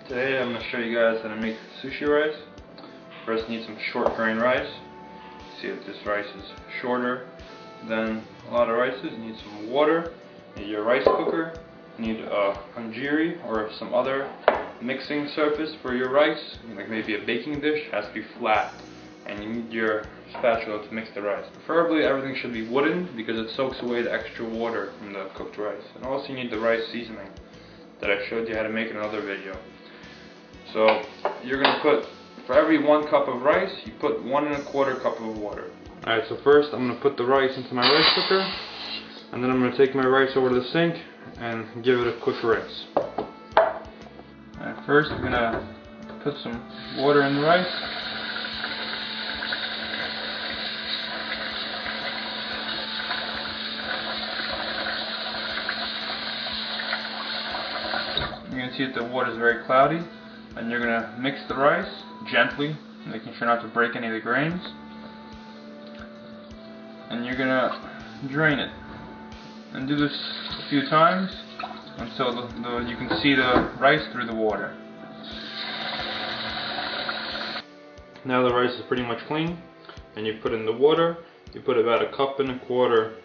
Today I'm going to show you guys how to make sushi rice. First you need some short grain rice. See if this rice is shorter than a lot of rices. You need some water, you need your rice cooker, you need a hanjiri or some other mixing surface for your rice, like maybe a baking dish. It has to be flat, and you need your spatula to mix the rice. Preferably everything should be wooden because it soaks away the extra water from the cooked rice. And also you need the rice seasoning that I showed you how to make in another video. So you're going to put, for every 1 cup of rice, you put 1 1/4 cup of water. Alright, so first I'm going to put the rice into my rice cooker, and then I'm going to take my rice over to the sink and give it a quick rinse. Alright, first I'm going to put some water in the rice. You can see that the water is very cloudy, and you're going to mix the rice gently, making sure not to break any of the grains, and you're going to drain it, and do this a few times until you can see the rice through the water. Now the rice is pretty much clean, and you put in the water. You put about 1 1/4 cups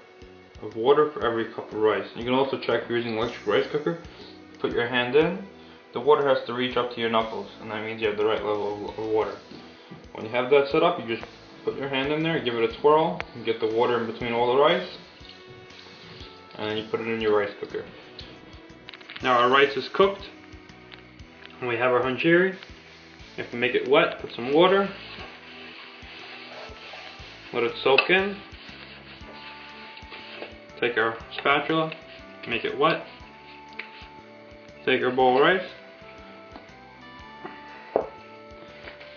of water for every cup of rice. You can also check if you're using an electric rice cooker. Put your hand in, the water has to reach up to your knuckles, and that means you have the right level of water. When you have that set up, you just put your hand in there, give it a twirl, and get the water in between all the rice, and then you put it in your rice cooker. Now our rice is cooked, and we have our hanjiri. You have to make it wet, put some water, let it soak in, take our spatula, make it wet, take our bowl of rice,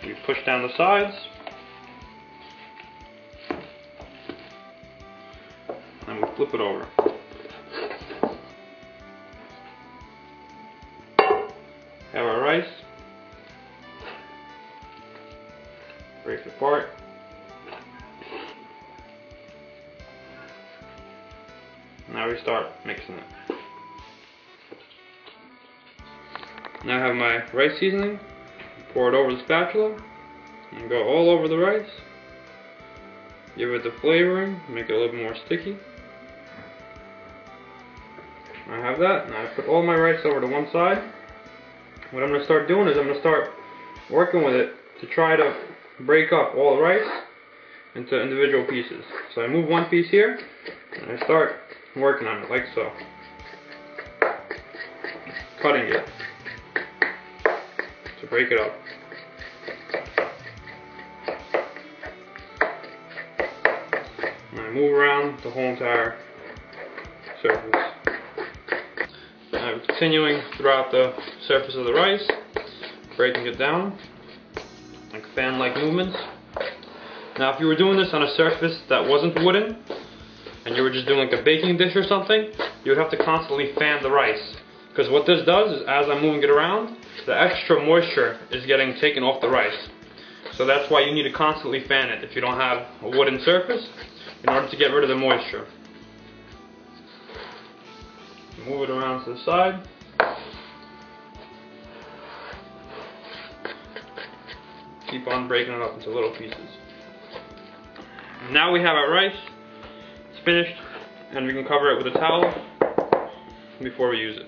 you push down the sides, and we flip it over. Have our rice, break it apart, now we start mixing it. Now I have my rice seasoning, pour it over the spatula, and go all over the rice. Give it the flavoring, make it a little more sticky. I have that, and I put all my rice over to one side. What I'm going to start doing is I'm going to start working with it to try to break up all the rice into individual pieces. So I move one piece here, and I start working on it like so. Cutting it to break it up. And I move around the whole entire surface. And I'm continuing throughout the surface of the rice, breaking it down, like fan-like movements. Now if you were doing this on a surface that wasn't wooden, and you were just doing like a baking dish or something, you would have to constantly fan the rice. Because what this does is, as I'm moving it around, the extra moisture is getting taken off the rice. So that's why you need to constantly fan it if you don't have a wooden surface, in order to get rid of the moisture. Move it around to the side. Keep on breaking it up into little pieces. Now we have our rice. It's finished, and we can cover it with a towel before we use it.